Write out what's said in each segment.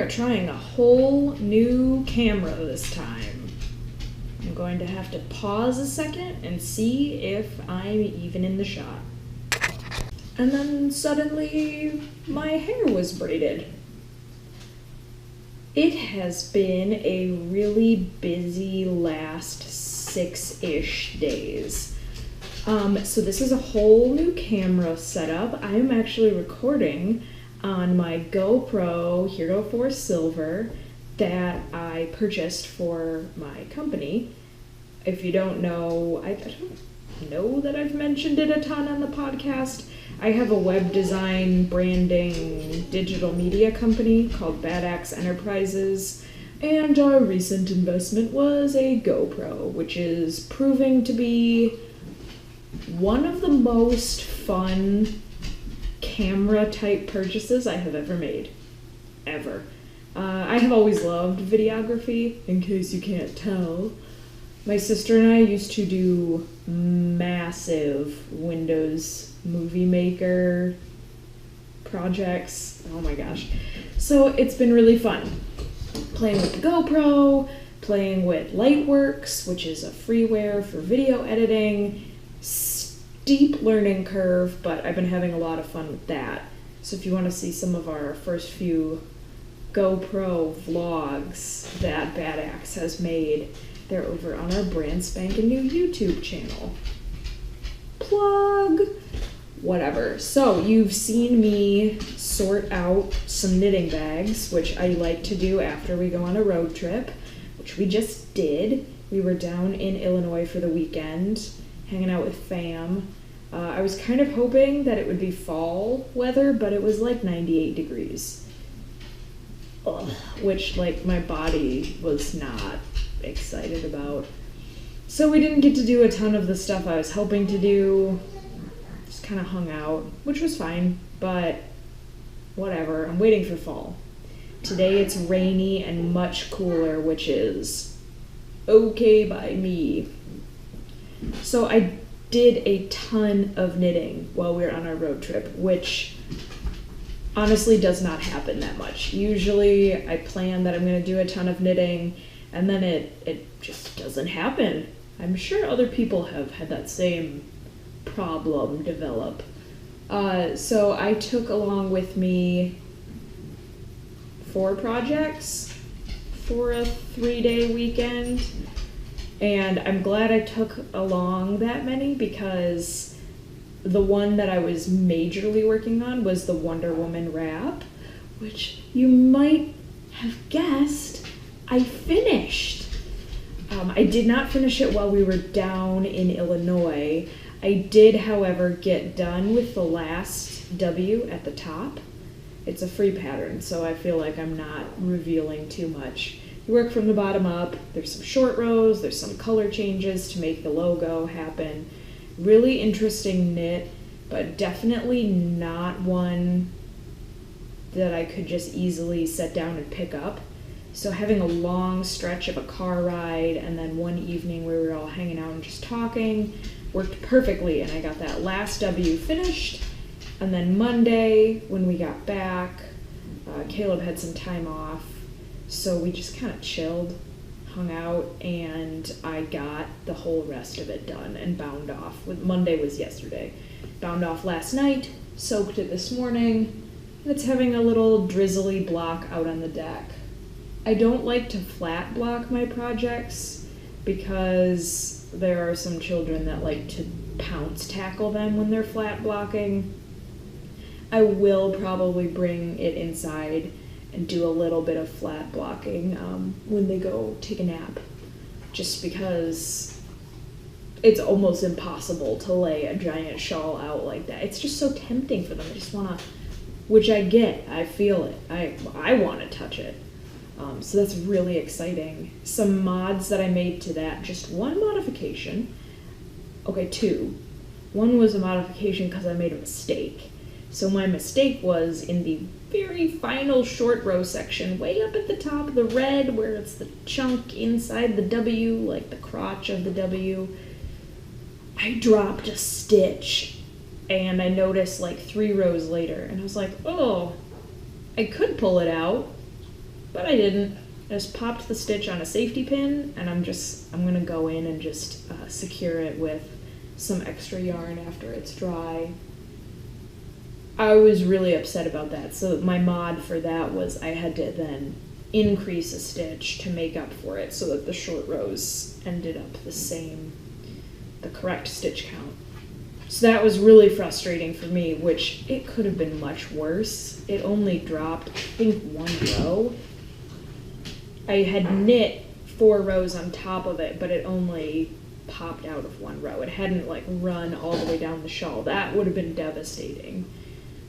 are trying a whole new camera this time. I'm going to have to pause a second and see if I'm even in the shot. And then suddenly my hair was braided. It has been a really busy last 6-ish days. So this is a whole new camera setup. I am actually recording on my GoPro Hero 4 Silver that I purchased for my company. If you don't know, I don't know that I've mentioned it a ton on the podcast. I have a web design, branding, digital media company called Bad Axe Enterprises, and our recent investment was a GoPro, which is proving to be one of the most fun camera type purchases I have ever made. Ever. I have always loved videography, in case you can't tell. My sister and I used to do massive Windows Movie Maker projects. Oh my gosh. So it's been really fun. Playing with the GoPro, playing with Lightworks, which is a freeware for video editing. Steep learning curve, but I've been having a lot of fun with that. So if you want to see some of our first few GoPro vlogs that Bad Axe has made, they're over on our brand spanking new YouTube channel. Plug! Whatever. So you've seen me sort out some knitting bags, which I like to do after we go on a road trip, which we just did. We were down in Illinois for the weekend, hanging out with fam. I was kind of hoping that it would be fall weather, but it was like 98 degrees. Ugh, which, like, my body was not excited about. So we didn't get to do a ton of the stuff I was hoping to do. Just kind of hung out, which was fine, but whatever. I'm waiting for fall. Today it's rainy and much cooler, which is okay by me. So I did a ton of knitting while we were on our road trip, which honestly does not happen that much. Usually I plan that I'm going to do a ton of knitting, and then it just doesn't happen. I'm sure other people have had that same problem develop. So I took along with me 4 projects for a 3-day weekend, and I'm glad I took along that many because the one that I was majorly working on was the Wonder Woman wrap, which you might have guessed I finished. I did not finish it while we were down in Illinois. I did, however, get done with the last W at the top. It's a free pattern, so I feel like I'm not revealing too much. You work from the bottom up. There's some short rows, there's some color changes to make the logo happen. Really interesting knit, but definitely not one that I could just easily set down and pick up. So having a long stretch of a car ride and then one evening where we were all hanging out and just talking worked perfectly, and I got that last W finished. And then Monday, when we got back, Caleb had some time off, so we just kind of chilled, hung out, and I got the whole rest of it done and bound off. Monday was yesterday. Bound off last night, soaked it this morning, and it's having a little drizzly block out on the deck. I don't like to flat block my projects because there are some children that like to pounce tackle them when they're flat blocking. I will probably bring it inside and do a little bit of flat blocking when they go take a nap, just because it's almost impossible to lay a giant shawl out like that. It's just so tempting for them. I just want to, which I get, I feel it. I want to touch it. So that's really exciting. Some mods that I made to that, just one modification. Okay, 2. One was a modification because I made a mistake. So my mistake was in the very final short row section, way up at the top of the red, where it's the chunk inside the W, like the crotch of the W. I dropped a stitch, and I noticed like 3 rows later, and I was like, oh, I could pull it out, but I didn't. I just popped the stitch on a safety pin, and I'm gonna go in and just secure it with some extra yarn after it's dry. I was really upset about that, so my mod for that was I had to then increase a stitch to make up for it so that the short rows ended up the correct stitch count. So that was really frustrating for me, which it could have been much worse. It only dropped, I think, 1 row. I had knit 4 rows on top of it, but it only popped out of 1 row. It hadn't like run all the way down the shawl. That would have been devastating.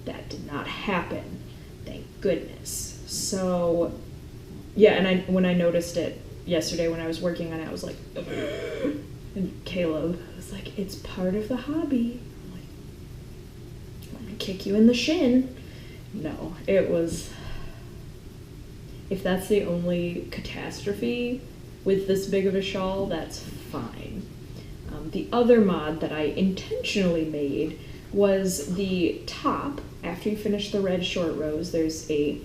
That did not happen, thank goodness. So yeah, and when I noticed it yesterday when I was working on it, I was like, ugh. And Caleb was like, it's part of the hobby. I'm like, I'm gonna kick you in the shin. No, it was, if that's the only catastrophe with this big of a shawl, that's fine. The other mod that I intentionally made was the top. After you finish the red short rows, there's a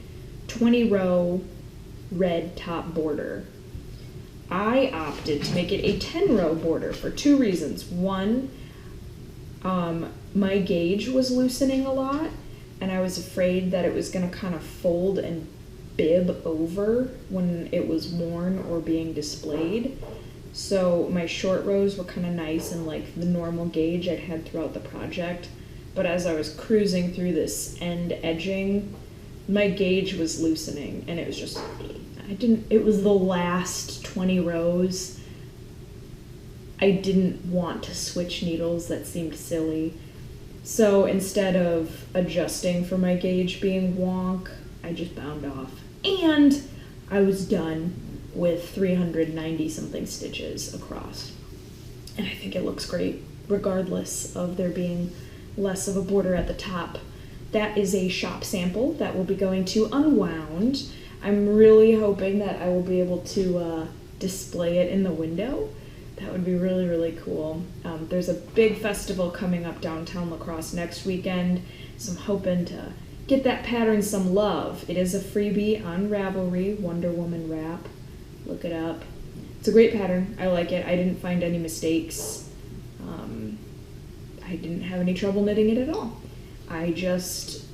20-row red top border. I opted to make it a 10-row border for 2 reasons. One, my gauge was loosening a lot, and I was afraid that it was going to kind of fold and bib over when it was worn or being displayed. So my short rows were kind of nice and like the normal gauge I'd had throughout the project. But as I was cruising through this end edging, my gauge was loosening, and it was just, it was the last 20 rows. I didn't want to switch needles, that seemed silly. So instead of adjusting for my gauge being wonk, I just bound off. And I was done with 390 something stitches across. And I think it looks great, regardless of there being less of a border at the top. That is a shop sample that will be going to Unwound. I'm really hoping that I will be able to display it in the window. That would be really, really cool. There's a big festival coming up downtown La Crosse next weekend, so I'm hoping to get that pattern some love. It is a freebie on Ravelry, Wonder Woman wrap. Look it up. It's a great pattern. I like it. I didn't find any mistakes. I didn't have any trouble knitting it at all. I just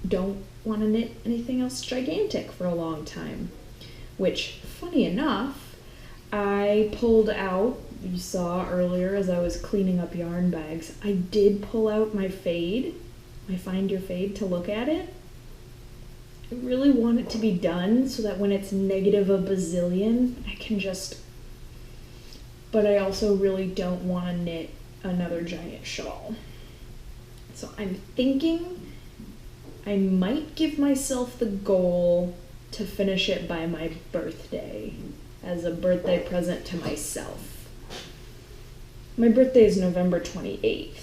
don't want to knit anything else gigantic for a long time. Which, funny enough, I pulled out, you saw earlier as I was cleaning up yarn bags, I did pull out my fade, my Find Your Fade, to look at it. I really want it to be done so that when it's negative a bazillion, I can just, but I also really don't want to knit another giant shawl. So I'm thinking I might give myself the goal to finish it by my birthday as a birthday present to myself. My birthday is November 28th.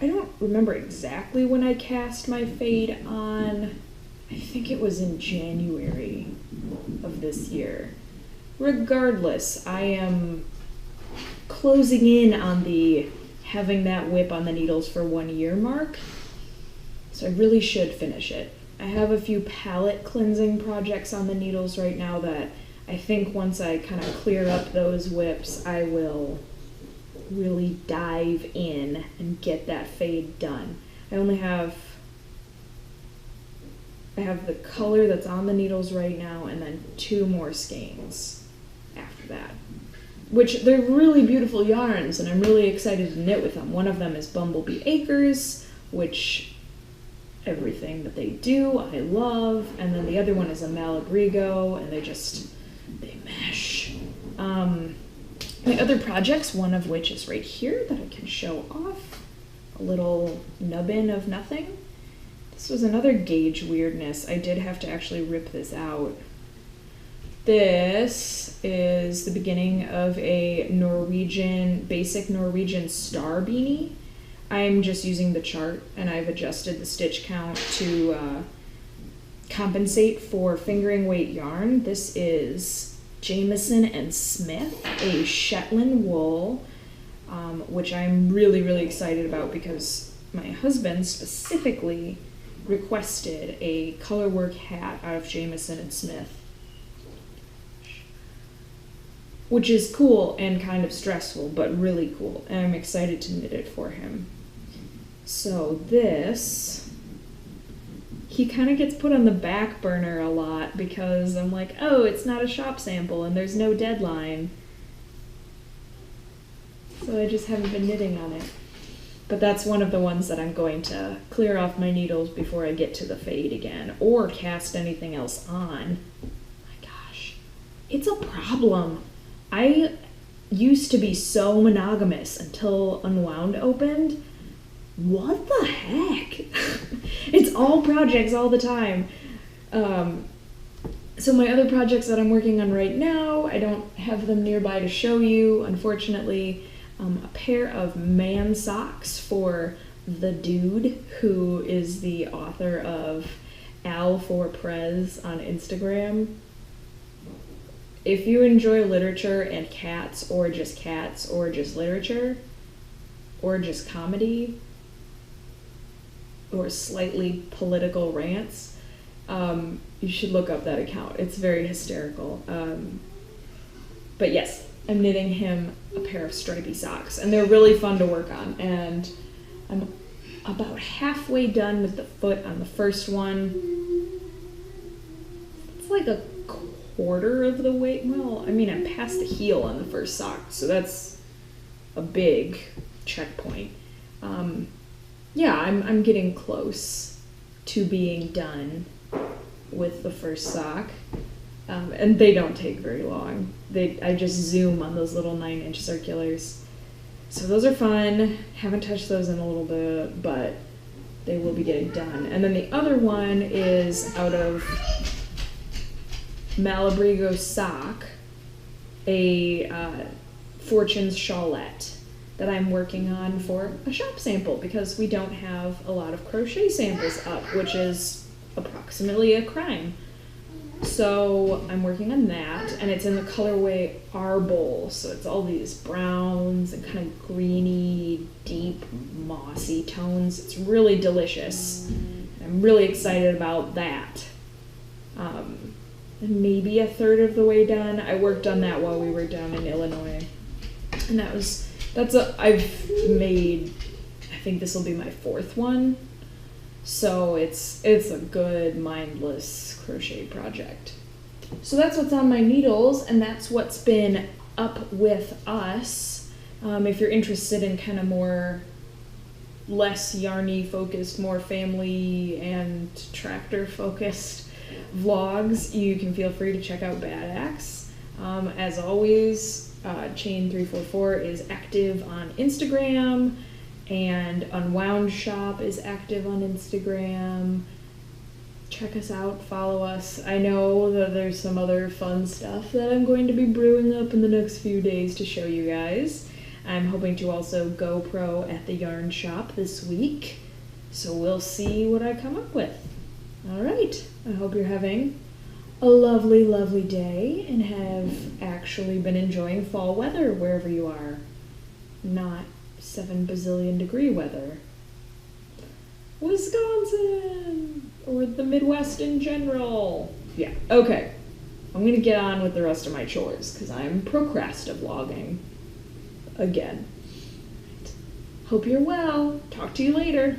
I don't remember exactly when I cast my fade on. I think it was in January of this year. Regardless, I am closing in on the having that whip on the needles for 1 year mark, so I really should finish it. I have a few palette cleansing projects on the needles right now that I think once I kind of clear up those whips, I will really dive in and get that fade done. I have the color that's on the needles right now and then 2 more skeins after that, which they're really beautiful yarns and I'm really excited to knit with them. One of them is Bumblebee Acres, which everything that they do I love, and then the other one is a Malabrigo, and they mesh. My other projects, one of which is right here that I can show off, a little nubbin of nothing. This was another gauge weirdness. I did have to actually rip this out. This is the beginning of a basic Norwegian star beanie. I'm just using the chart and I've adjusted the stitch count to compensate for fingering weight yarn. This is Jamieson and Smith, a Shetland wool, which I'm really, really excited about because my husband specifically requested a colorwork hat out of Jamieson and Smith, which is cool and kind of stressful, but really cool, and I'm excited to knit it for him. So this, he kind of gets put on the back burner a lot because I'm like, oh, it's not a shop sample and there's no deadline. So I just haven't been knitting on it. But that's one of the ones that I'm going to clear off my needles before I get to the fade again, or cast anything else on. My gosh, it's a problem. I used to be so monogamous until Unwound opened. What the heck? It's all projects all the time. So my other projects that I'm working on right now, I don't have them nearby to show you, unfortunately. A pair of man socks for the dude who is the author of Al for Prez on Instagram. If you enjoy literature and cats, or just literature, or just comedy, or slightly political rants, you should look up that account. It's very hysterical. But yes, I'm knitting him a pair of stripy socks, and they're really fun to work on, and I'm about halfway done with the foot on the first one. It's like a quarter of the way. Well, I mean, I'm past the heel on the first sock, so that's a big checkpoint. Yeah, I'm getting close to being done with the first sock. And they don't take very long. I just zoom on those little 9-inch circulars. So those are fun. Haven't touched those in a little bit, but they will be getting done. And then the other one is out of Malabrigo Sock, a Fortune's Shawlette that I'm working on for a shop sample, because we don't have a lot of crochet samples up, which is approximately a crime. So I'm working on that, and it's in the colorway Arbol, so it's all these browns and kind of greeny, deep, mossy tones. It's really delicious. I'm really excited about that. And maybe a third of the way done. I worked on that while we were down in Illinois, and I've made, I think this will be my 4th one. So it's a good mindless crochet project. So that's what's on my needles, and that's what's been up with us. If you're interested in kind of less yarny focused, more family and tractor focused vlogs, you can feel free to check out Bad Axe. As always, Chain344 is active on Instagram, and Unwound Shop is active on Instagram. Check us out, follow us. I know that there's some other fun stuff that I'm going to be brewing up in the next few days to show you guys. I'm hoping to also GoPro at the yarn shop this week, so we'll see what I come up with. Alright, I hope you're having a lovely, lovely day and have actually been enjoying fall weather wherever you are. Not 7 bazillion degree weather. Wisconsin! Or the Midwest in general. Yeah, okay. I'm gonna get on with the rest of my chores, because I'm procrastivlogging. Again. Hope you're well. Talk to you later.